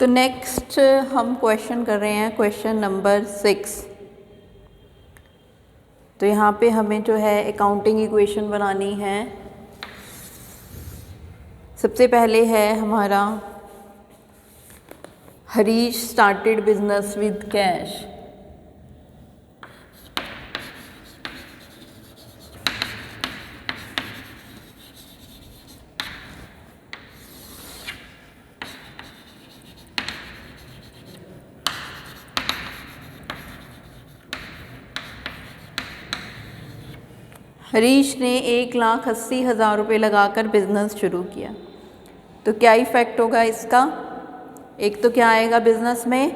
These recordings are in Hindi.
तो नेक्स्ट हम क्वेश्चन कर रहे हैं क्वेश्चन नंबर 6। तो यहाँ पे हमें जो है अकाउंटिंग इक्वेशन बनानी है। सबसे पहले है हमारा Harish started business with cash. Harish ने 1,80,000 रुपये लगाकर बिजनेस शुरू किया। तो क्या इफ़ेक्ट होगा इसका? एक तो क्या आएगा बिजनेस में?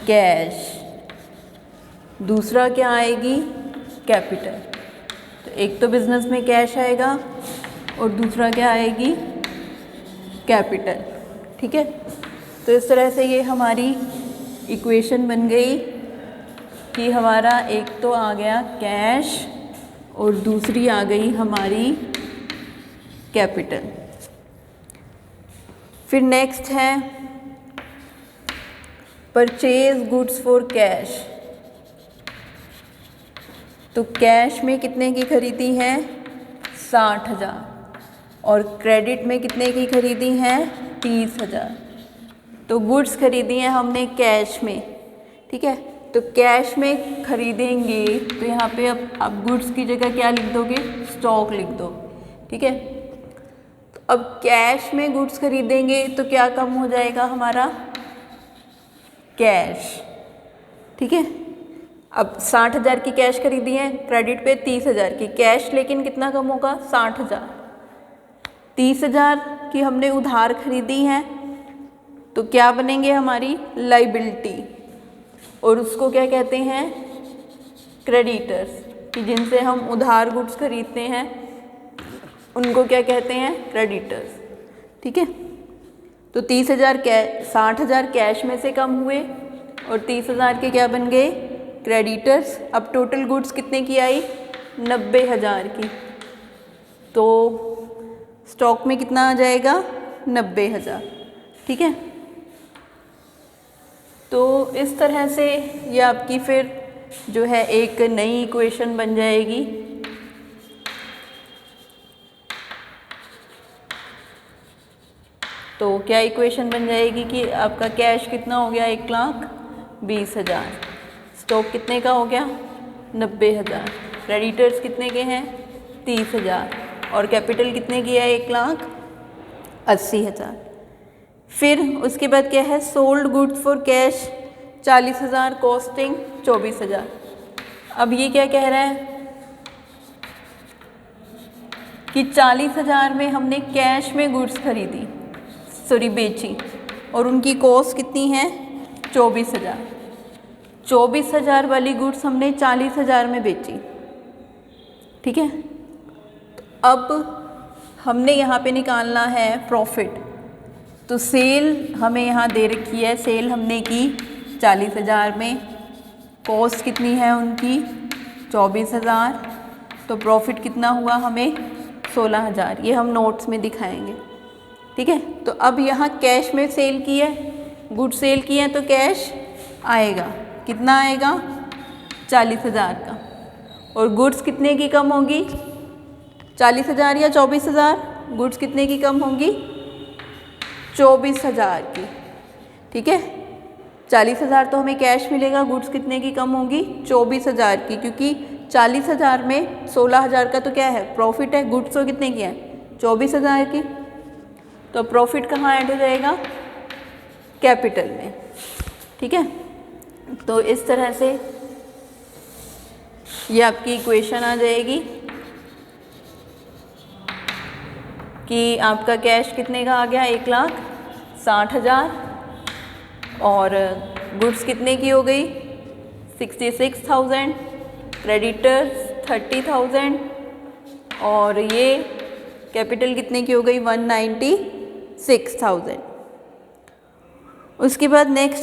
कैश। दूसरा क्या आएगी? कैपिटल। तो एक तो बिजनेस में कैश आएगा और दूसरा क्या आएगी? कैपिटल। ठीक है, तो इस तरह से ये हमारी इक्वेशन बन गई कि हमारा एक तो आ गया कैश और दूसरी आ गई हमारी कैपिटल। फिर नेक्स्ट है परचेज गुड्स फॉर कैश। तो कैश में कितने की खरीदी है? 60,000 और क्रेडिट में कितने की खरीदी है? 30,000। तो गुड्स खरीदी हैं हमने कैश में। ठीक है, तो कैश में खरीदेंगे तो यहाँ पे अब आप गुड्स की जगह क्या लिख दोगे? स्टॉक लिख दो। ठीक है, तो अब कैश में गुड्स खरीदेंगे तो क्या कम हो जाएगा हमारा? कैश। ठीक है, अब 60,000 की कैश खरीदी है, क्रेडिट पे 30,000 की कैश, लेकिन कितना कम होगा? 60,000। 30,000 की हमने उधार खरीदी है तो क्या बनेंगे हमारी? लाइबिलिटी। और उसको क्या कहते हैं? क्रेडिटर्स। कि जिनसे हम उधार गुड्स खरीदते हैं उनको क्या कहते हैं? क्रेडिटर्स। ठीक है, तो 60,000 कैश में से कम हुए और 30,000 के क्या बन गए? क्रेडिटर्स। अब टोटल गुड्स कितने की आई? 90,000 की। तो स्टॉक में कितना आ जाएगा? 90,000। ठीक है, तो इस तरह से ये आपकी फिर जो है एक नई इक्वेशन बन जाएगी। तो क्या इक्वेशन बन जाएगी कि आपका कैश कितना हो गया? 1,20,000। स्टॉक कितने का हो गया? 90,000। क्रेडिटर्स कितने के हैं? 30,000 और कैपिटल कितने की है? 1,80,000। फिर उसके बाद क्या है? Sold goods for cash 40,000, costing 24,000। अब ये क्या कह रहा है कि 40,000 में हमने कैश में गुड्स खरीदी, बेची, और उनकी कॉस्ट कितनी है? 24,000। 24,000 वाली गुड्स हमने 40,000 में बेची। ठीक है, अब हमने यहाँ पे निकालना है प्रॉफिट। तो सेल हमें यहाँ दे रखी है, सेल हमने की 40,000 में, कॉस्ट कितनी है उनकी? 24,000। तो प्रॉफिट कितना हुआ हमें? 16,000। ये हम नोट्स में दिखाएंगे। ठीक है, तो अब यहाँ कैश में सेल की है, गुड सेल की है, तो कैश आएगा, कितना आएगा? 40,000 का। और गुड्स कितने की कम होगी? 40,000 या 24,000? गुड्स कितने की कम होंगी? 24,000 की। ठीक है, 40,000 तो हमें कैश मिलेगा, गुड्स कितने की कम होंगी? 24,000 की, क्योंकि 40,000 में 16,000 का तो क्या है? प्रॉफिट है। गुड्स तो कितने की है? 24,000 की। तो प्रॉफिट कहाँ ऐड हो जाएगा? कैपिटल में। ठीक है, तो इस तरह से ये आपकी इक्वेशन आ जाएगी कि आपका कैश कितने का आ गया? 1,60,000 और गुड्स कितने की हो गई? 66,000, क्रेडिटर्स 30,000 और ये कैपिटल कितने की हो गई? 196,000। उसके बाद नेक्स्ट